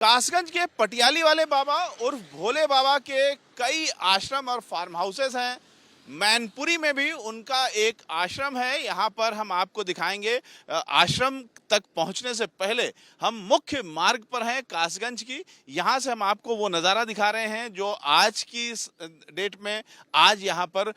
कासगंज के पटियाली वाले बाबा उर्फ भोले बाबा के कई आश्रम और फार्म हाउसेस हैं। मैनपुरी में भी उनका एक आश्रम है। यहाँ पर हम आपको दिखाएंगे। आश्रम तक पहुँचने से पहले हम मुख्य मार्ग पर हैं कासगंज की। यहाँ से हम आपको वो नज़ारा दिखा रहे हैं जो आज की डेट में आज यहाँ पर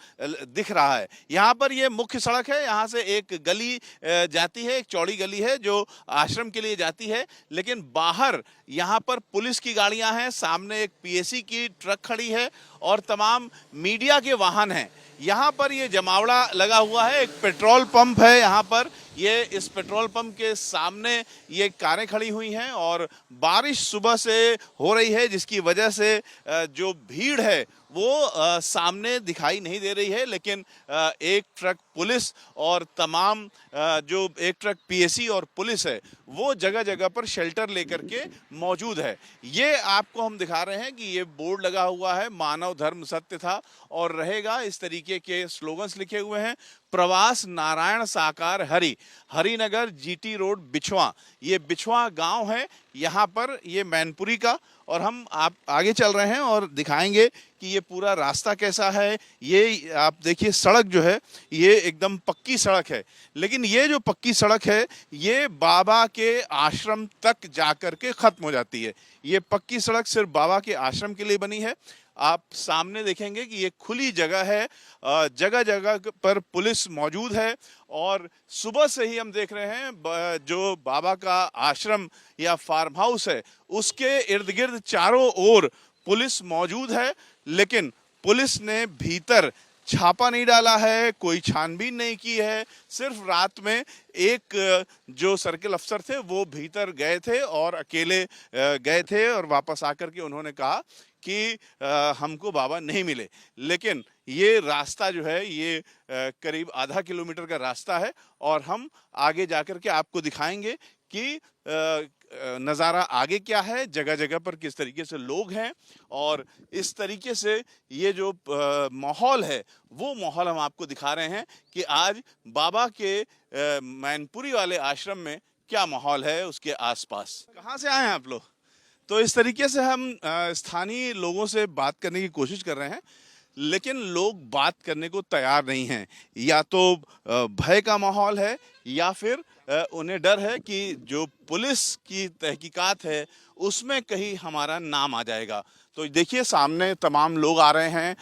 दिख रहा है। यहाँ पर ये मुख्य सड़क है। यहाँ से एक गली जाती है, एक चौड़ी गली है जो आश्रम के लिए जाती है। लेकिन बाहर यहाँ पर पुलिस की गाड़ियाँ हैं, सामने एक पीएसी की ट्रक खड़ी है और तमाम मीडिया के वाहन हैं। यहाँ पर ये जमावड़ा लगा हुआ है। एक पेट्रोल पंप है यहाँ पर। ये इस पेट्रोल पंप के सामने ये कारें खड़ी हुई हैं और बारिश सुबह से हो रही है जिसकी वजह से जो भीड़ है वो सामने दिखाई नहीं दे रही है। लेकिन एक ट्रक पुलिस और तमाम जो एक ट्रक पीएसी और पुलिस है वो जगह जगह पर शेल्टर लेकर के मौजूद है। ये आपको हम दिखा रहे हैं कि ये बोर्ड लगा हुआ है, मानव धर्म सत्य था और रहेगा। इस तरीके के स्लोगन्स लिखे हुए हैं। प्रवास नारायण साकार हरि, हरिनगर जीटी रोड बिछवा, ये बिछवा गांव है यहाँ पर, ये मैनपुरी का। और हम आप आगे चल रहे हैं और दिखाएंगे कि ये पूरा रास्ता कैसा है। ये आप देखिए, सड़क जो है ये एकदम पक्की सड़क है। लेकिन ये जो पक्की सड़क है ये बाबा के आश्रम तक जाकर के ख़त्म हो जाती है। ये पक्की सड़क सिर्फ बाबा के आश्रम के लिए बनी है। आप सामने देखेंगे कि ये खुली जगह है, जगह जगह पर पुलिस मौजूद है। और सुबह से ही हम देख रहे हैं जो बाबा का आश्रम या फार्म हाउस है उसके इर्द गिर्द चारों ओर पुलिस मौजूद है। लेकिन पुलिस ने भीतर छापा नहीं डाला है, कोई छानबीन नहीं की है। सिर्फ रात में एक जो सर्किल अफसर थे वो भीतर गए थे और अकेले गए थे और वापस आकर के उन्होंने कहा कि हमको बाबा नहीं मिले। लेकिन ये रास्ता जो है ये करीब आधा किलोमीटर का रास्ता है और हम आगे जाकर के आपको दिखाएंगे कि नज़ारा आगे क्या है, जगह जगह पर किस तरीके से लोग हैं। और इस तरीके से ये जो माहौल है वो माहौल हम आपको दिखा रहे हैं कि आज बाबा के मैनपुरी वाले आश्रम में क्या माहौल है उसके आसपास। कहाँ से आए हैं आप लोग? तो इस तरीके से हम स्थानीय लोगों से बात करने की कोशिश कर रहे हैं, लेकिन लोग बात करने को तैयार नहीं हैं। या तो भय का माहौल है या फिर उन्हें डर है कि जो पुलिस की तहकीकात है उसमें कहीं हमारा नाम आ जाएगा। तो देखिए, सामने तमाम लोग आ रहे हैं।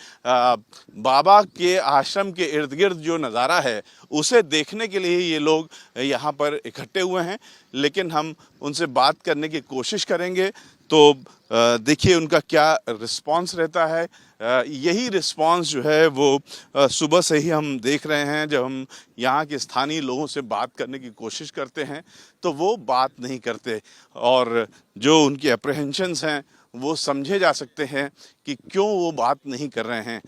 बाबा के आश्रम के इर्द गिर्द जो नज़ारा है उसे देखने के लिए ये लोग यहाँ पर इकट्ठे हुए हैं। लेकिन हम उनसे बात करने की कोशिश करेंगे तो देखिए उनका क्या रिस्पांस रहता है। यही रिस्पांस जो है वो सुबह से ही हम देख रहे हैं। जब हम यहाँ के स्थानीय लोगों से बात करने की कोशिश करते हैं तो वो बात नहीं करते और जो उनकी अप्रहेंशंस हैं वो समझे जा सकते हैं कि क्यों वो बात नहीं कर रहे हैं।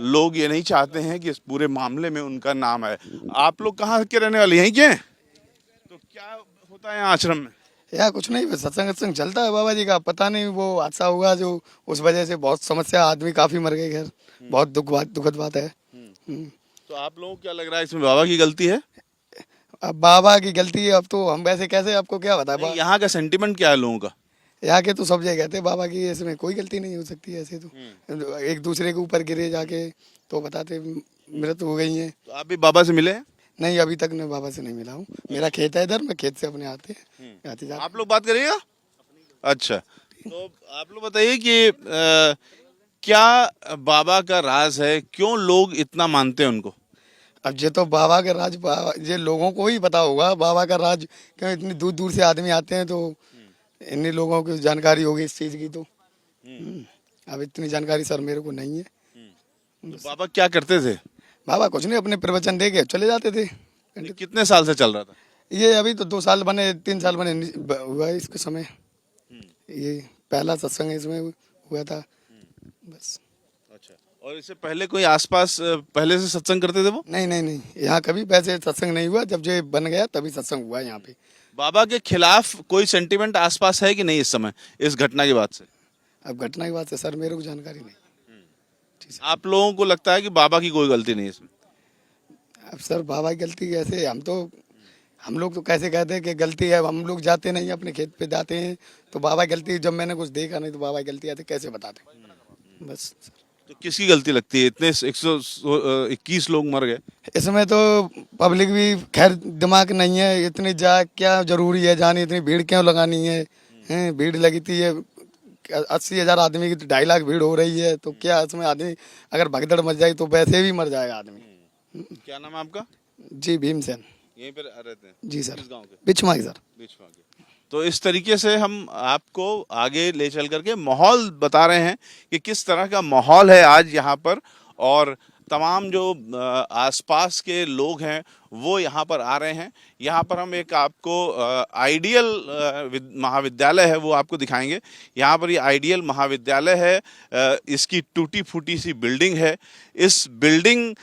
लोग ये नहीं चाहते हैं कि इस पूरे मामले में उनका नाम आए। आप लोग कहाँ के रहने वाले, यहीं के? तो क्या होता है यहाँ आश्रम में? यार कुछ नहीं, बस सत्संग सत्संग चलता है बाबा जी का। पता नहीं वो हादसा हुआ जो उस वजह से बहुत समस्या, आदमी काफी मर गए। खैर बहुत दुखद बात है। तो आप लोगों को क्या लग रहा है इसमें बाबा की गलती है? अब बाबा की गलती है, अब तो हम वैसे कैसे आपको क्या बताएं। यहाँ का सेंटिमेंट क्या है लोगों का? यहाँ के तो सब जगह कहते हैं बाबा की इसमें कोई गलती नहीं हो सकती। ऐसे तो एक दूसरे के ऊपर गिरे जाके तो बताते मृत्यु हो गई है। तो आप भी बाबा से मिले हैं? नहीं, अभी तक मैं बाबा से नहीं मिला हूँ। मेरा खेत है इधर, मैं खेत से अपने आते जाते। आप लोग बात करिएगा। अच्छा, तो आप लोग बताइए कि क्या बाबा का राज है, क्यों लोग इतना मानते हैं उनको? अब ये तो बाबा का राज, ये लोगों को ही पता होगा बाबा का राज। क्यों इतनी दूर दूर से आदमी आते हैं तो इन्हीं लोगों की जानकारी होगी इस चीज की। तो अब इतनी जानकारी सर मेरे को नहीं है। तो बाबा क्या करते थे? बाबा कुछ नहीं, अपने प्रवचन दे के चले जाते थे। कितने साल से चल रहा था ये? अभी तो 2 साल बने, 3 साल बने हुआ है इसके समय। ये पहला सत्संग इसमें हुआ था बस। अच्छा, और इससे पहले कोई आसपास पहले से सत्संग करते थे वो? नहीं, यहाँ कभी वैसे सत्संग नहीं हुआ। जब ये बन गया तभी सत्संग हुआ यहाँ पे। बाबा के खिलाफ कोई सेंटिमेंट आसपास है कि नहीं इस समय, इस घटना के बाद से? अब घटना की बात है सर, मेरे को जानकारी नहीं। आप लोगों को लगता है कि बाबा की कोई गलती नहीं है इसमें? अब सर बाबा की गलती कैसे? हम तो हम लोग तो कैसे कहते हैं कि गलती है, हम लोग जाते नहीं अपने खेत पे जाते हैं तो बाबा की गलती, जब मैंने कुछ देखा नहीं तो बाबा की गलती आती कैसे बताते बस। तो किसकी गलती लगती है, इतने 121 लोग मर गए? इसमें तो पब्लिक भी खैर दिमाग नहीं है, इतनी जा क्या जरूरी है जानी, इतनी भीड़ क्यों लगानी है, हैं भीड़ लगी थी है 80,000 आदमी की, तो 2.5 लाख भीड़ हो रही है, तो क्या इसमें आदमी अगर भगदड़ मच जाए तो वैसे भी मर जाएगा आदमी। क्या नाम है आपका? जी भीमसेन। यहीं पर रहते हैं? जी सर। किस गांव के? बिचमा की सर। बिचवा के। तो इस तरीके से हम आपको आगे ले चल करके माहौल बता रहे हैं कि किस तरह का माहौल है आज यहाँ पर, और तमाम जो आसपास के लोग हैं वो यहाँ पर आ रहे हैं। यहाँ पर हम एक आपको आइडियल महाविद्यालय है वो आपको दिखाएंगे। यहाँ पर ये आइडियल महाविद्यालय है, इसकी टूटी फूटी सी बिल्डिंग है। इस बिल्डिंग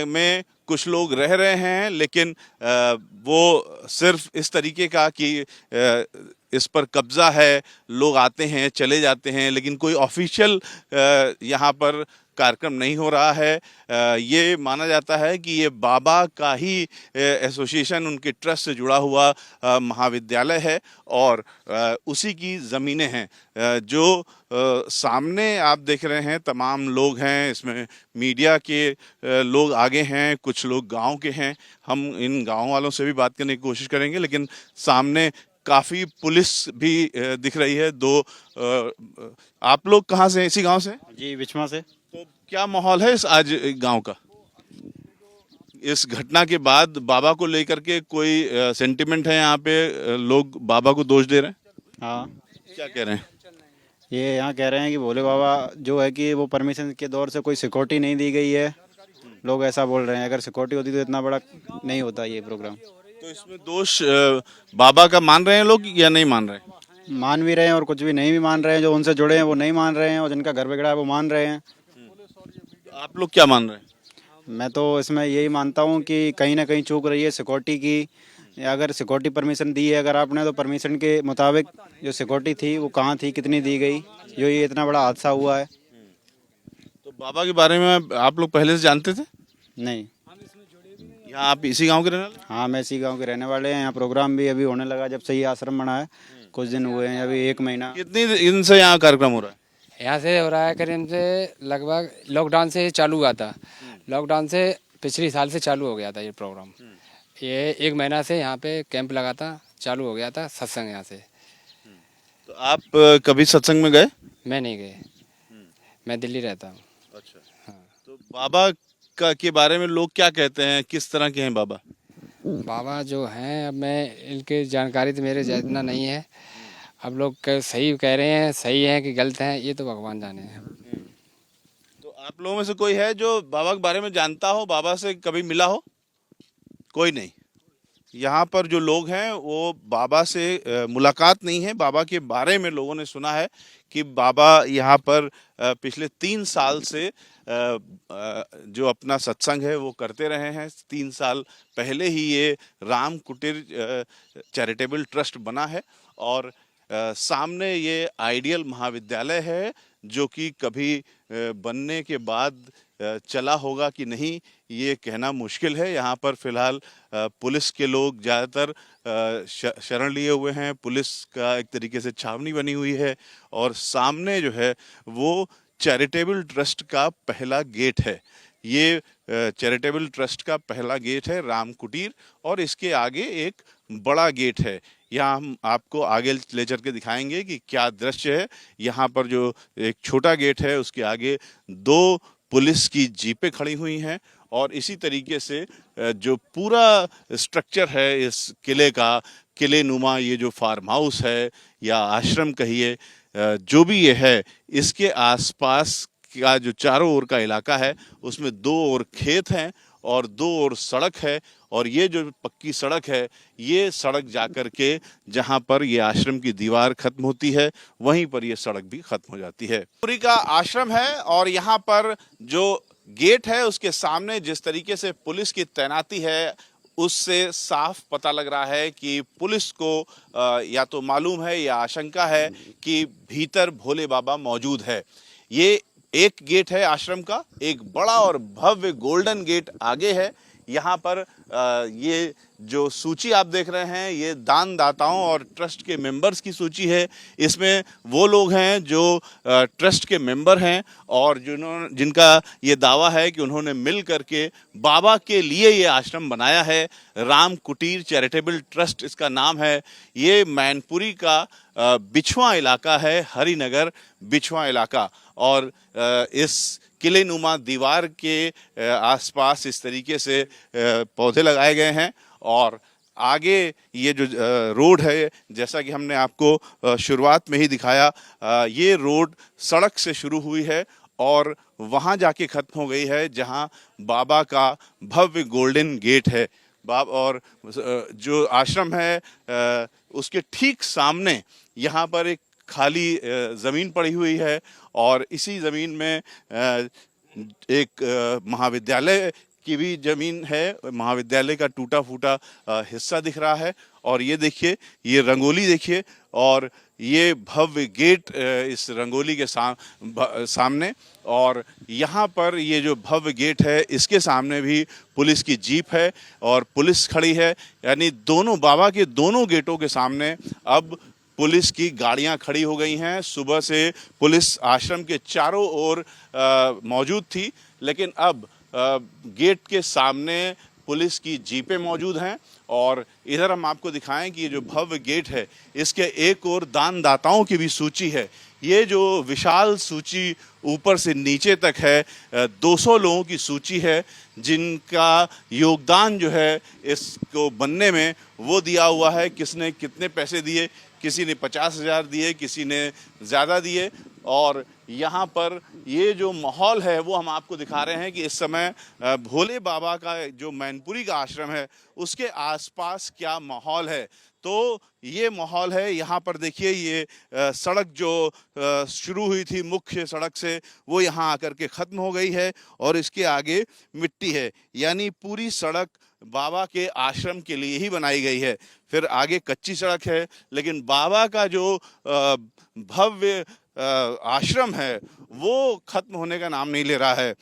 में कुछ लोग रह रहे हैं, लेकिन वो सिर्फ इस तरीके का कि इस पर कब्जा है, लोग आते हैं चले जाते हैं, लेकिन कोई ऑफिशियल यहाँ पर कार्यक्रम नहीं हो रहा है। ये माना जाता है कि ये बाबा का ही एसोसिएशन, उनके ट्रस्ट से जुड़ा हुआ महाविद्यालय है और उसी की ज़मीनें हैं। जो सामने आप देख रहे हैं तमाम लोग हैं, इसमें मीडिया के लोग आगे हैं, कुछ लोग गांव के हैं। हम इन गांव वालों से भी बात करने की कोशिश करेंगे, लेकिन सामने काफ़ी पुलिस भी दिख रही है। आप लोग कहाँ से हैं? इसी गांव से? जी बिचमा से। तो क्या माहौल है इस आज गांव का? इस घटना के बाद बाबा को लेकर के कोई सेंटिमेंट है यहाँ पे? लोग बाबा को दोष दे रहे हैं? हाँ, क्या कह रहे हैं? ये यहाँ कह रहे हैं कि भोले बाबा जो है कि वो परमिशन के दौर से कोई सिक्योरिटी नहीं दी गई है। लोग ऐसा बोल रहे हैं, अगर सिक्योरिटी होती तो इतना बड़ा नहीं होता ये प्रोग्राम। तो इसमें दोष बाबा का मान रहे हैं लोग या नहीं मान रहे हैं? मान भी रहे हैं और कुछ भी नहीं भी मान रहे हैं। जो उनसे जुड़े हैं वो नहीं मान रहे हैं और जिनका घर बिगड़ा है वो मान रहे हैं। आप लोग क्या मान रहे हैं? मैं तो इसमें यही मानता हूँ कि कहीं ना कहीं चूक रही है सिक्योरिटी की। अगर सिक्योरिटी परमिशन दी है अगर आपने, तो परमिशन के मुताबिक जो सिक्योरिटी थी वो कहाँ थी, कितनी दी गई, जो ये इतना बड़ा हादसा हुआ है। तो बाबा के बारे में आप लोग पहले से जानते थे? नहीं। यहाँ आप इसी गांव के रहने वाले? हाँ, मैं इसी गांव के रहने वाले हैं। यहाँ प्रोग्राम भी अभी होने लगा जब से ये आश्रम बना है। कुछ दिन हुए हैं, अभी 1 महीना। कितनी दिन से यहाँ कार्यक्रम हो रहा है? यहाँ से हो रहा है करीब से लगभग लॉकडाउन से चालू हुआ था। लॉकडाउन से पिछले साल से चालू हो गया था ये प्रोग्राम। ये 1 महीना से यहाँ पे कैंप लगा था, चालू हो गया था सत्संग यहाँ से। तो आप कभी सत्संग में गए? मैं नहीं गए, मैं दिल्ली रहता हूँ। अच्छा। हाँ। तो बाबा का के बारे में लोग क्या कहते हैं, किस तरह के हैं बाबा? बाबा जो हैं, अब मैं इनकी जानकारी तो मेरे जितना नहीं है। अब लोग सही कह रहे हैं, सही है कि गलत हैं, ये तो भगवान जाने हैं। तो आप लोगों में से कोई है जो बाबा के बारे में जानता हो, बाबा से कभी मिला हो? कोई नहीं। यहाँ पर जो लोग हैं वो बाबा से मुलाकात नहीं है। बाबा के बारे में लोगों ने सुना है कि बाबा यहाँ पर पिछले 3 साल से जो अपना सत्संग है वो करते रहे हैं। 3 साल पहले ही ये राम कुटीर चैरिटेबल ट्रस्ट बना है और सामने ये आइडियल महाविद्यालय है जो कि कभी बनने के बाद चला होगा कि नहीं ये कहना मुश्किल है। यहाँ पर फिलहाल पुलिस के लोग ज़्यादातर शरण लिए हुए हैं। पुलिस का एक तरीके से छावनी बनी हुई है और सामने जो है वो चैरिटेबल ट्रस्ट का पहला गेट है। ये चैरिटेबल ट्रस्ट का पहला गेट है राम कुटीर, और इसके आगे एक बड़ा गेट है। यहाँ हम आपको आगे ले चल के दिखाएंगे कि क्या दृश्य है। यहाँ पर जो एक छोटा गेट है उसके आगे 2 पुलिस की जीपें खड़ी हुई हैं और इसी तरीके से जो पूरा स्ट्रक्चर है इस किले का, किले नुमा ये जो फार्म हाउस है या आश्रम कहिए, जो भी ये है, इसके आसपास का जो चारों ओर का इलाका है उसमें 2 ओर खेत हैं और 2 ओर सड़क है। और ये जो पक्की सड़क है ये सड़क जाकर के जहाँ पर ये आश्रम की दीवार खत्म होती है वहीं पर ये सड़क भी खत्म हो जाती है। पुरी का आश्रम है और यहाँ पर जो गेट है उसके सामने जिस तरीके से पुलिस की तैनाती है उससे साफ पता लग रहा है कि पुलिस को या तो मालूम है या आशंका है कि भीतर भोले बाबा मौजूद है। ये एक गेट है आश्रम का, एक बड़ा और भव्य गोल्डन गेट आगे है। यहाँ पर ये जो सूची आप देख रहे हैं ये दानदाताओं और ट्रस्ट के मेंबर्स की सूची है। इसमें वो लोग हैं जो ट्रस्ट के मेंबर हैं और जिनका ये दावा है कि उन्होंने मिल करके बाबा के लिए ये आश्रम बनाया है। राम कुटीर चैरिटेबल ट्रस्ट इसका नाम है। ये मैनपुरी का बिछवा इलाका है, हरिनगर बिछवा इलाका। और इस किले नुमा दीवार के आसपास इस तरीके से पौधे लगाए गए हैं और आगे ये जो रोड है, जैसा कि हमने आपको शुरुआत में ही दिखाया, ये रोड सड़क से शुरू हुई है और वहाँ जाके ख़त्म हो गई है जहाँ बाबा का भव्य गोल्डन गेट है। और जो आश्रम है उसके ठीक सामने यहाँ पर एक खाली ज़मीन पड़ी हुई है और इसी ज़मीन में एक महाविद्यालय की भी ज़मीन है। महाविद्यालय का टूटा फूटा हिस्सा दिख रहा है और ये देखिए, ये रंगोली देखिए और ये भव्य गेट इस रंगोली के सामने। और यहाँ पर ये जो भव्य गेट है इसके सामने भी पुलिस की जीप है और पुलिस खड़ी है। यानी दोनों बाबा के दोनों गेटों के सामने अब पुलिस की गाड़ियां खड़ी हो गई हैं। सुबह से पुलिस आश्रम के चारों ओर मौजूद थी, लेकिन अब गेट के सामने पुलिस की जीपें मौजूद हैं। और इधर हम आपको दिखाएं कि ये जो भव्य गेट है इसके एक ओर दानदाताओं की भी सूची है। ये जो विशाल सूची ऊपर से नीचे तक है, 200 लोगों की सूची है जिनका योगदान जो है इसको बनने में वो दिया हुआ है। किसने कितने पैसे दिए, किसी ने 50,000 दिए, किसी ने ज़्यादा दिए। और यहाँ पर ये जो माहौल है वो हम आपको दिखा रहे हैं कि इस समय भोले बाबा का जो मैनपुरी का आश्रम है उसके आसपास क्या माहौल है। तो ये माहौल है। यहाँ पर देखिए, ये सड़क जो शुरू हुई थी मुख्य सड़क से वो यहाँ आकर के ख़त्म हो गई है और इसके आगे मिट्टी है। यानी पूरी सड़क बाबा के आश्रम के लिए ही बनाई गई है। फिर आगे कच्ची सड़क है, लेकिन बाबा का जो भव्य आश्रम है वो ख़त्म होने का नाम नहीं ले रहा है।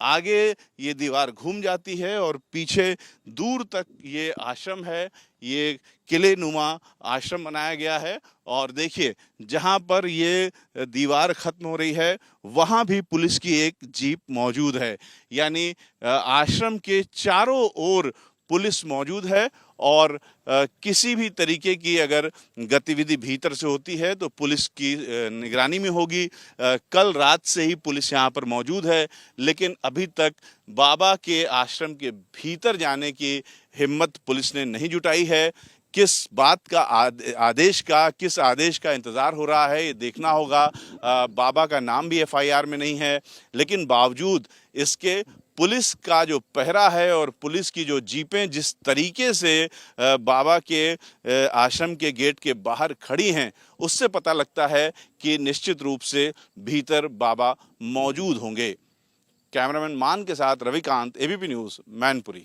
आगे ये दीवार घूम जाती है और पीछे दूर तक ये आश्रम है। ये किले नुमा आश्रम बनाया गया है और देखिए, जहाँ पर ये दीवार ख़त्म हो रही है वहाँ भी पुलिस की एक जीप मौजूद है। यानी आश्रम के चारों ओर पुलिस मौजूद है और किसी भी तरीके की अगर गतिविधि भीतर से होती है तो पुलिस की निगरानी में होगी। कल रात से ही पुलिस यहाँ पर मौजूद है, लेकिन अभी तक बाबा के आश्रम के भीतर जाने की हिम्मत पुलिस ने नहीं जुटाई है। किस बात का किस आदेश का इंतज़ार हो रहा है ये देखना होगा। बाबा का नाम भी FIR में नहीं है, लेकिन बावजूद इसके पुलिस का जो पहरा है और पुलिस की जो जीपें जिस तरीके से बाबा के आश्रम के गेट के बाहर खड़ी हैं, उससे पता लगता है कि निश्चित रूप से भीतर बाबा मौजूद होंगे। कैमरामैन मान के साथ रविकांत, ABP न्यूज़, मैनपुरी।